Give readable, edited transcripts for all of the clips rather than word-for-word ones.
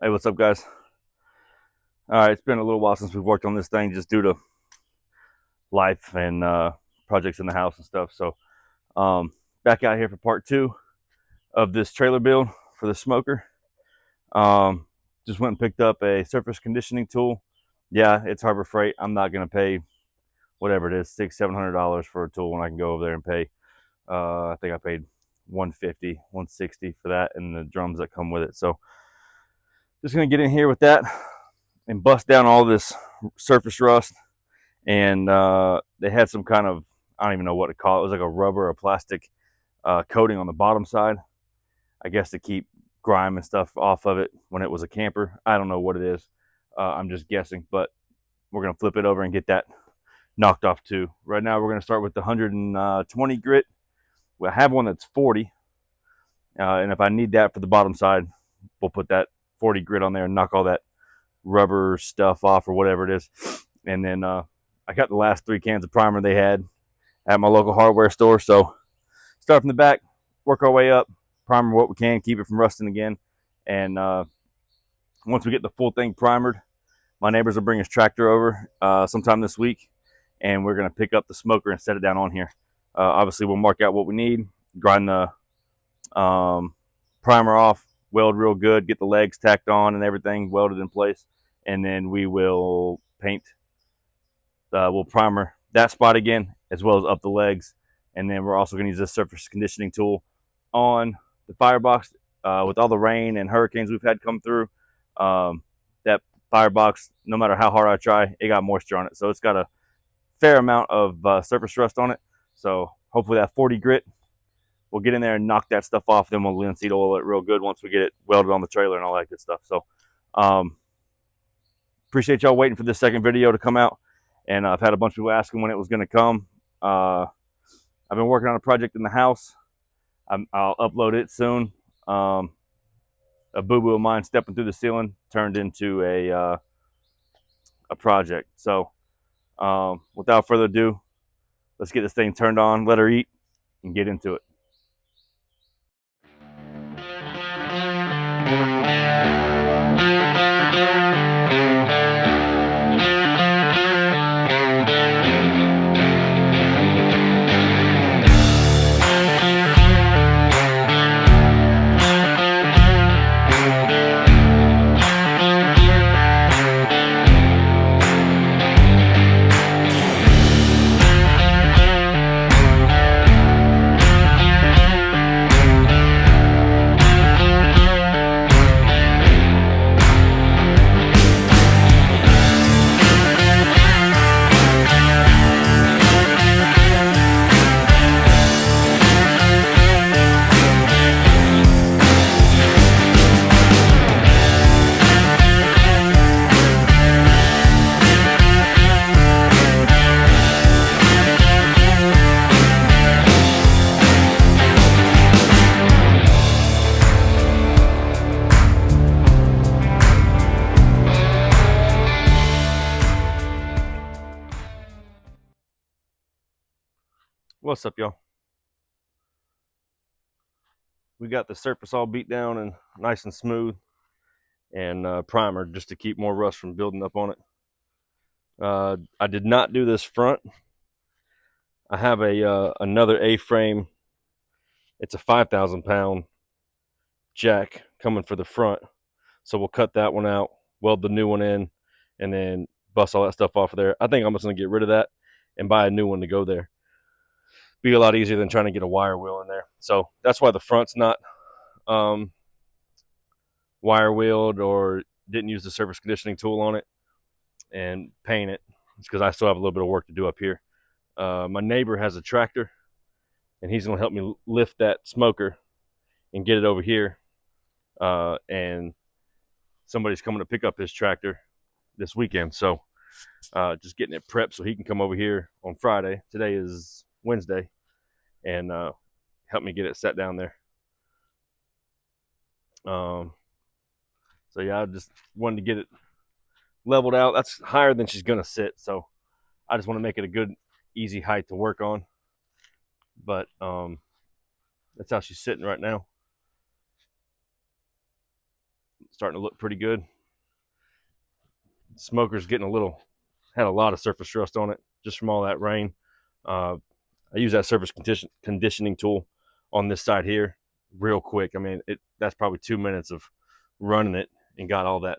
Hey, what's up, guys? All right, it's been a little while since we've worked on this thing just due to life and projects in the house and stuff. So, um, back out here for part two of this trailer build for the smoker. Um, just went and picked up a surface conditioning tool. Yeah, it's Harbor Freight. I'm not gonna pay whatever it is, $600-700 for a tool when I can go over there and pay. I think I paid 150, 160 for that and the drums that come with it. So, just gonna get in here with that and bust down all this surface rust. And they had some kind of, I don't even know what to call it. It was like a rubber or plastic coating on the bottom side, I guess, to keep grime and stuff off of it when it was a camper. I don't know what it is. I'm just guessing, but we're gonna flip it over and get that knocked off too. Right now, we're gonna start with the 120 grit. We have one that's 40, and if I need that for the bottom side, we'll put that 40 grit on there and knock all that rubber stuff off or whatever it is. And then I got the last 3 cans of primer they had at my local hardware store. So start from the back, work our way up, primer what we can, keep it from rusting again. And once we get the full thing primered, my neighbors will bring his tractor over sometime this week, and we're going to pick up the smoker and set it down on here. Obviously, we'll mark out what we need, grind the primer off, weld real good, get the legs tacked on and everything welded in place, and then we will paint. We'll primer that spot again, as well as up the legs, and then we're also going to use this surface conditioning tool on the firebox. With all the rain and hurricanes we've had come through, that firebox, no matter how hard I try, it got moisture on it, so it's got a fair amount of surface rust on it. So hopefully that 40 grit, we'll get in there and knock that stuff off. Then we'll linseed oil it real good once we get it welded on the trailer and all that good stuff. So appreciate y'all waiting for this second video to come out. And I've had a bunch of people asking when it was going to come. I've been working on a project in the house. I'll upload it soon. A boo-boo of mine stepping through the ceiling turned into a project. So without further ado, let's get this thing turned on, let her eat, and get into it. What's up, y'all? We got the surface all beat down and nice and smooth, and primer just to keep more rust from building up on it. I did not do this front. I have a another A-frame. It's a 5,000-pound jack coming for the front, so we'll cut that one out, weld the new one in, and then bust all that stuff off of there. I think I'm just gonna get rid of that and buy a new one to go there. Be a lot easier than trying to get a wire wheel in there. So that's why the front's not wire wheeled or didn't use the surface conditioning tool on it and paint it. It's because I still have a little bit of work to do up here. My neighbor has a tractor, and he's going to help me lift that smoker and get it over here. And somebody's coming to pick up his tractor this weekend. So just getting it prepped so he can come over here on Friday. Today is Wednesday, and help me get it set down there. So yeah, I just wanted to get it leveled out. That's higher than she's gonna sit, so I just want to make it a good, easy height to work on. But that's how she's sitting right now. starting to look pretty good. Smoker's getting had a lot of surface rust on it just from all that rain. I use that surface conditioning tool on this side here real quick. I mean, that's probably 2 minutes of running it and got all that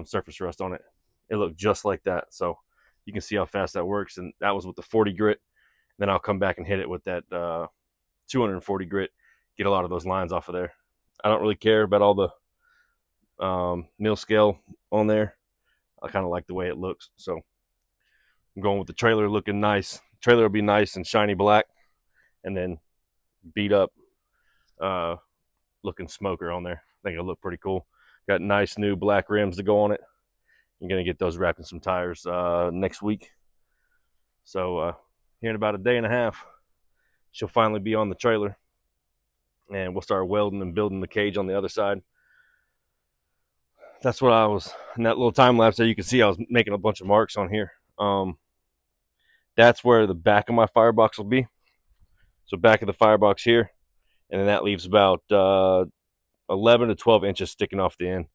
surface rust on it. It looked just like that. So you can see how fast that works. And that was with the 40 grit. Then I'll come back and hit it with that 240 grit, get a lot of those lines off of there. I don't really care about all the mill scale on there. I kind of like the way it looks. So I'm going with the trailer looking nice. Trailer will be nice and shiny black, and then beat up looking smoker on there. I think it'll look pretty cool. Got nice new black rims to go on it. I'm going to get those wrapped in some tires next week. So here in about a day and a half, she'll finally be on the trailer, and we'll start welding and building the cage on the other side. That's what I was, in that little time lapse there, you can see I was making a bunch of marks on here. That's where the back of my firebox will be. So back of the firebox here, and then that leaves about 11 to 12 inches sticking off the end.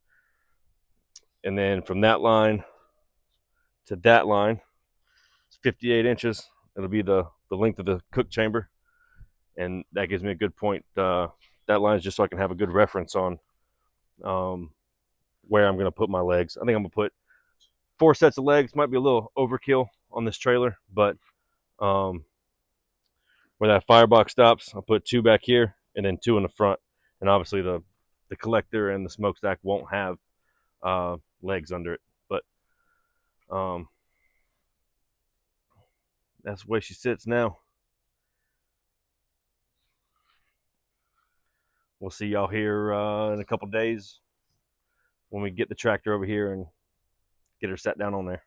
And then from that line to that line, it's 58 inches. It'll be the length of the cook chamber, and that gives me a good point. That line is just so I can have a good reference on where I'm going to put my legs. I think I'm going to put 4 sets of legs. Might be a little overkill on this trailer, but where that firebox stops, I'll put 2 back here and then 2 in the front. And obviously the collector and the smokestack won't have legs under it, but that's the way she sits now. We'll see y'all here in a couple days when we get the tractor over here and get her sat down on there.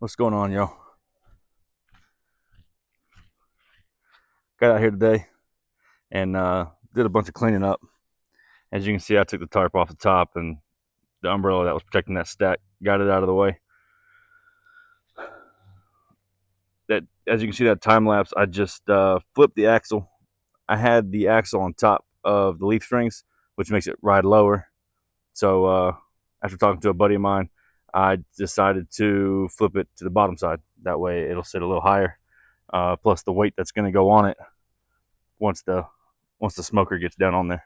What's going on, y'all? Got out here today and did a bunch of cleaning up. As you can see, I took the tarp off the top and the umbrella that was protecting that stack, got it out of the way. That, as you can see, that time lapse, I just flipped the axle. I had the axle on top of the leaf strings, which makes it ride lower. So after talking to a buddy of mine, I decided to flip it to the bottom side. That way it'll sit a little higher. Plus the weight that's going to go on it once the smoker gets down on there.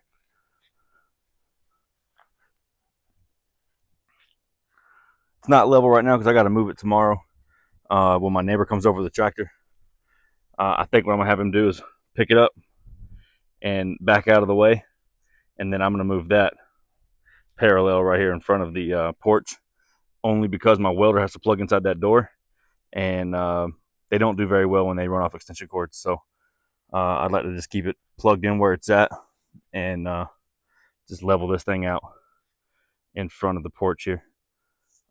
It's not level right now because I got to move it tomorrow when my neighbor comes over the tractor. I think what I'm going to have him do is pick it up and back out of the way, and then I'm going to move that parallel right here in front of the porch, only because my welder has to plug inside that door, and they don't do very well when they run off extension cords. So I'd like to just keep it plugged in where it's at and just level this thing out in front of the porch here.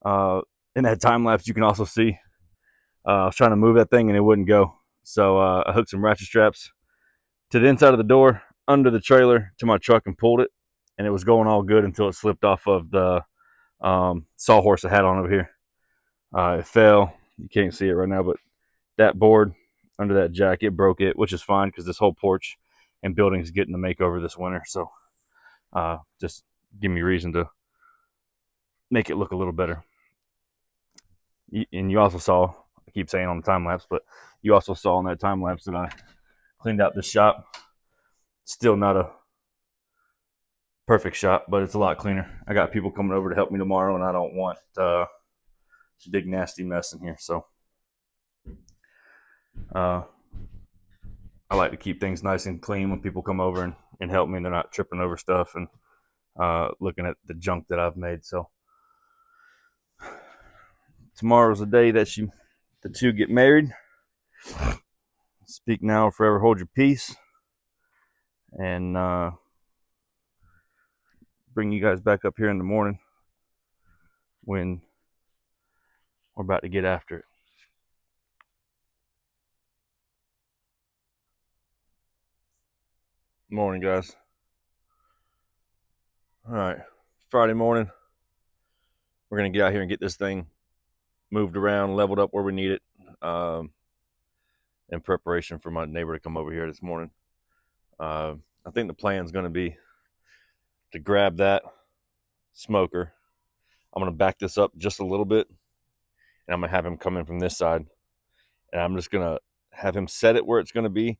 In that time lapse, you can also see I was trying to move that thing and it wouldn't go. So I hooked some ratchet straps to the inside of the door, under the trailer, to my truck, and pulled it. And it was going all good until it slipped off of the sawhorse I had on over here. It fell. You can't see it right now, but that board under that jack, it broke it, which is fine because this whole porch and building is getting a makeover this winter. So just give me reason to make it look a little better. And you also saw, I keep saying on the time lapse, but you also saw on that time lapse that I cleaned out this shop. Still not a perfect shop, but it's a lot cleaner. I got people coming over to help me tomorrow, and I don't want a big nasty mess in here. So I like to keep things nice and clean when people come over and help me, and they're not tripping over stuff and looking at the junk that I've made. So tomorrow's the day that the two get married. Speak now or forever hold your peace. And bring you guys back up here in the morning when we're about to get after it. Morning, guys. All right, Friday morning, we're gonna get out here and get this thing moved around, leveled up where we need it, in preparation for my neighbor to come over here this morning. I think the plan is going to be to grab that smoker. I'm going to back this up just a little bit, and I'm going to have him come in from this side, and I'm just going to have him set it where it's going to be,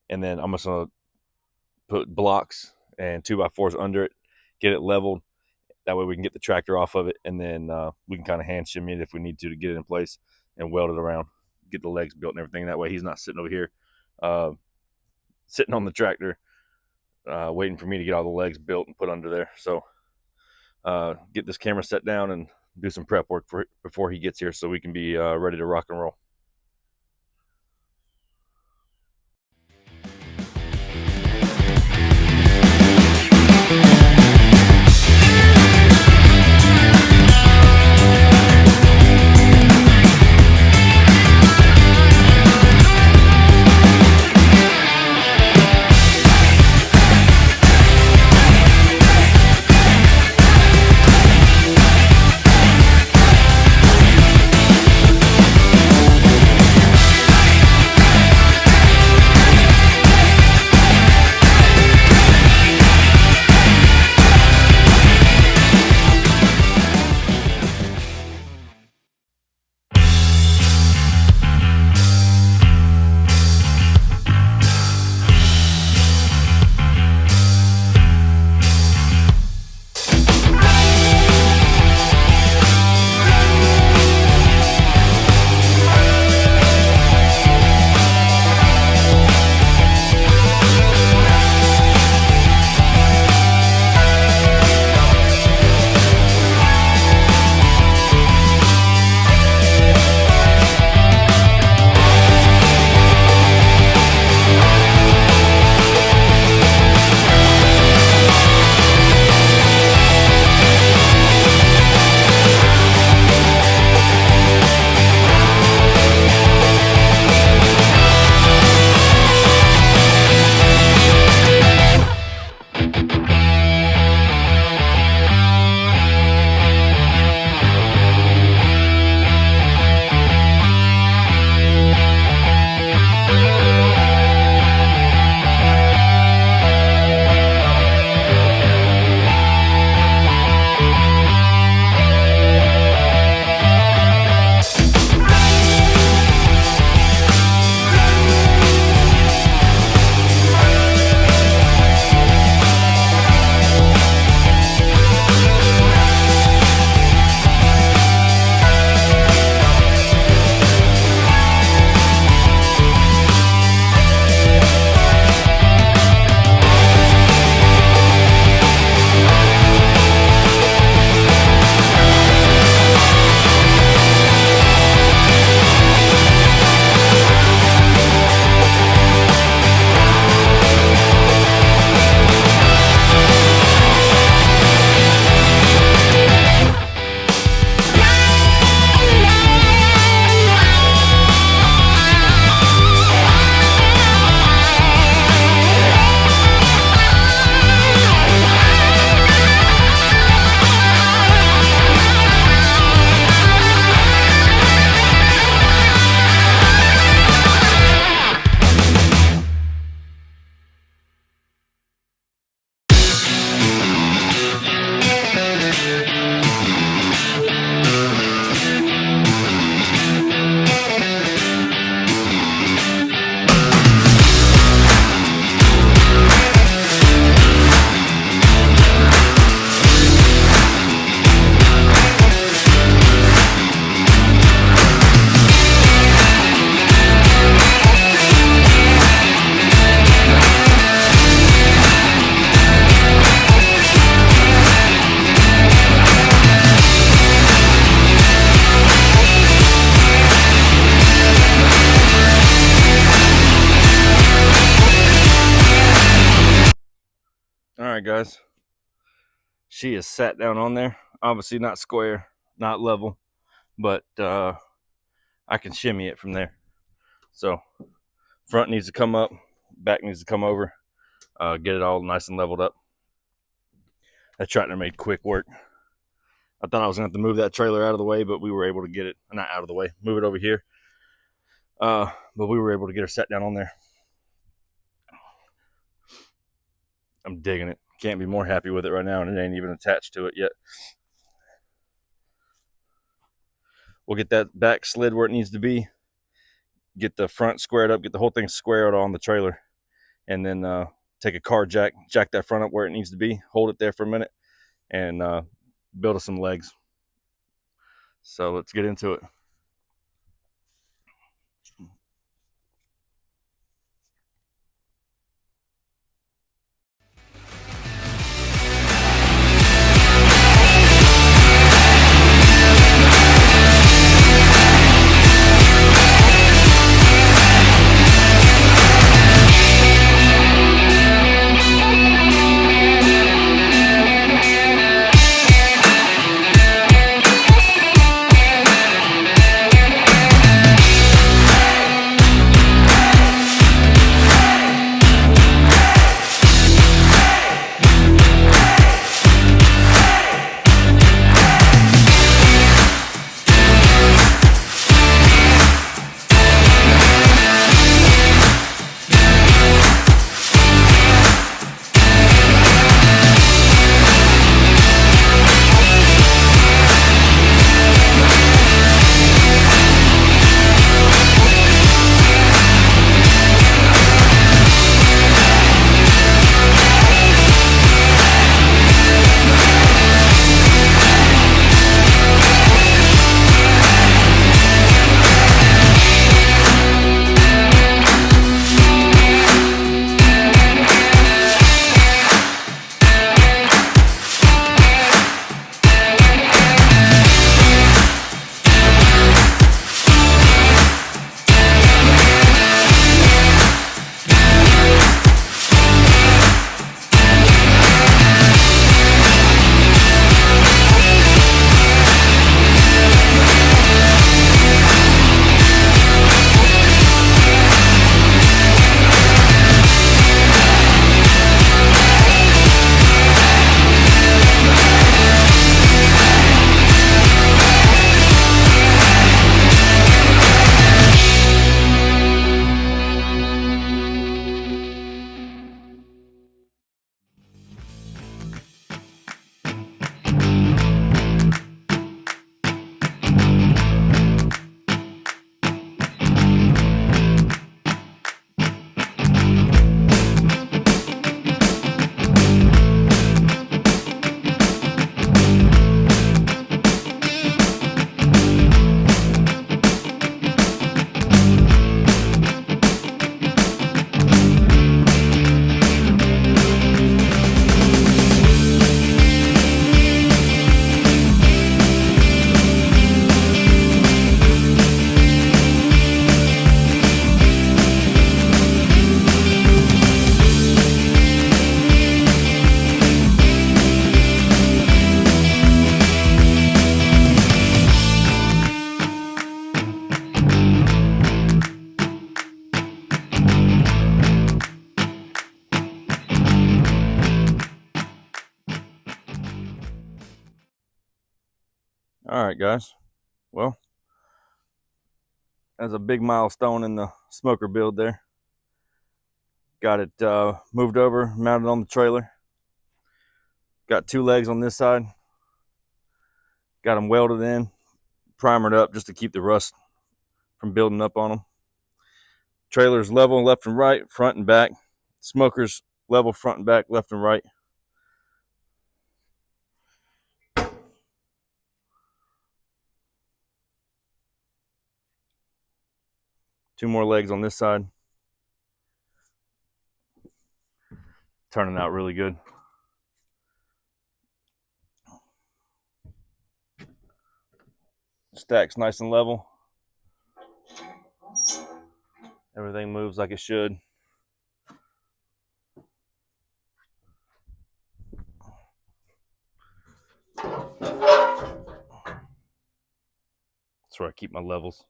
and then I'm just going to put blocks and 2x4s under it, get it leveled. That way we can get the tractor off of it, and then we can kind of hand shimmy it if we need to get it in place and weld it around, get the legs built and everything. That way he's not sitting over here sitting on the tractor waiting for me to get all the legs built and put under there. So get this camera set down and do some prep work before he gets here so we can be ready to rock and roll. right, guys. She is sat down on there. Obviously not square, not level, but I can shimmy it from there. So front needs to come up, back needs to come over, get it all nice and leveled up. That tractor made quick work. I thought I was going to have to move that trailer out of the way, but we were able to get it, not out of the way, move it over here. But we were able to get her sat down on there. I'm digging it. Can't be more happy with it right now, and it ain't even attached to it yet. We'll get that back slid where it needs to be, get the front squared up, get the whole thing squared on the trailer, and then take a car jack that front up where it needs to be, hold it there for a minute, and build us some legs. So let's get into it. All right, guys. Well, that's a big milestone in the smoker build there. Got it moved over, mounted on the trailer. Got 2 legs on this side. Got them welded in, primered up just to keep the rust from building up on them. Trailer's level left and right, front and back. Smoker's level front and back, left and right. Two more legs on this side. Turning out really good. Stacks nice and level. Everything moves like it should. where I keep my levels.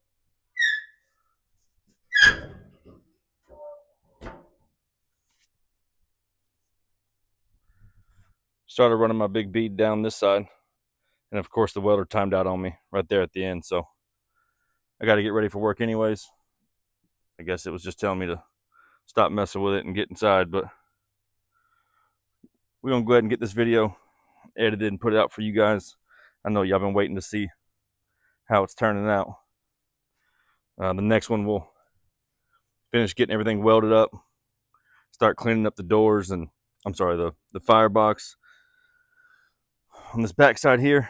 Started running my big bead down this side, and of course the welder timed out on me right there at the end, so I got to get ready for work anyways. I guess it was just telling me to stop messing with it and get inside, but we're gonna go ahead and get this video edited and put it out for you guys. I know y'all been waiting to see how it's turning out. The next one we'll finish getting everything welded up, start cleaning up the doors, and I'm sorry, the firebox. On this back side here,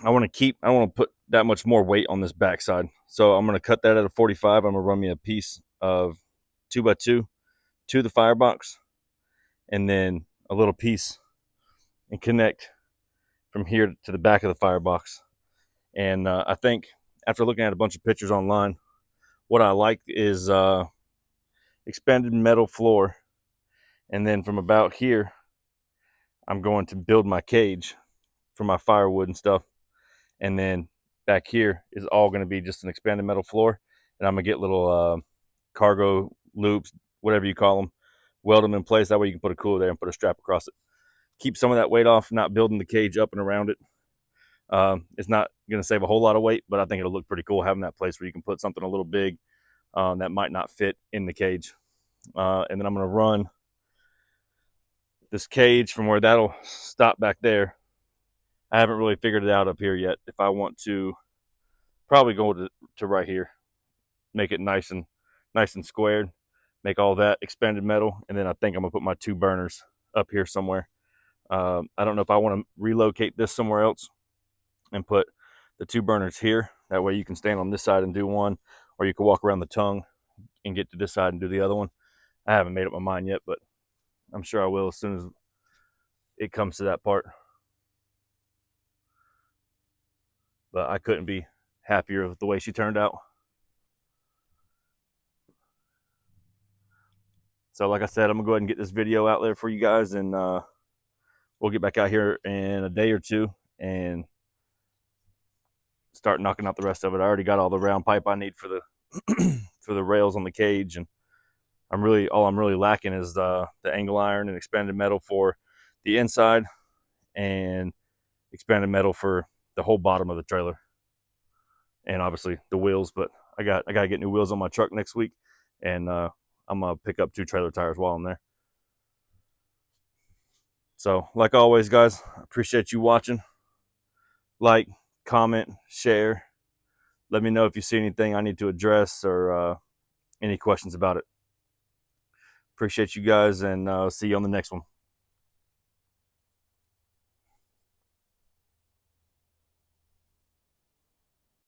I want to put that much more weight on this back side, so I'm going to cut that at a 45. I'm going to run me a piece of 2x2 to the firebox, and then a little piece and connect from here to the back of the firebox. And I think after looking at a bunch of pictures online, what I like is expanded metal floor, and then from about here I'm going to build my cage for my firewood and stuff, and then back here is all going to be just an expanded metal floor, and I'm gonna get little cargo loops, whatever you call them, weld them in place. That way you can put a cooler there and put a strap across it, keep some of that weight off, not building the cage up and around it. It's not going to save a whole lot of weight, but I think it'll look pretty cool having that place where you can put something a little big that might not fit in the cage. And then I'm going to run this cage from where that'll stop back there. I haven't really figured it out up here yet. If I want to, probably go to right here, make it nice and squared, make all that expanded metal, and then I think I'm gonna put my 2 burners up here somewhere. I don't know if I want to relocate this somewhere else and put the 2 burners here. That way you can stand on this side and do one, or you can walk around the tongue and get to this side and do the other one. I haven't made up my mind yet, but I'm sure I will as soon as it comes to that part. But I couldn't be happier with the way she turned out. So like I said, I'm gonna go ahead and get this video out there for you guys, and we'll get back out here in a day or two and start knocking out the rest of it. I already got all the round pipe I need for the for the rails on the cage, and all I'm really lacking is the angle iron and expanded metal for the inside, and expanded metal for the whole bottom of the trailer, and obviously the wheels. But I gotta get new wheels on my truck next week, and I'm gonna pick up 2 trailer tires while I'm there. So like always, guys, I appreciate you watching. Like, comment, share. Let me know if you see anything I need to address, or any questions about it. Appreciate you guys, and see you on the next one.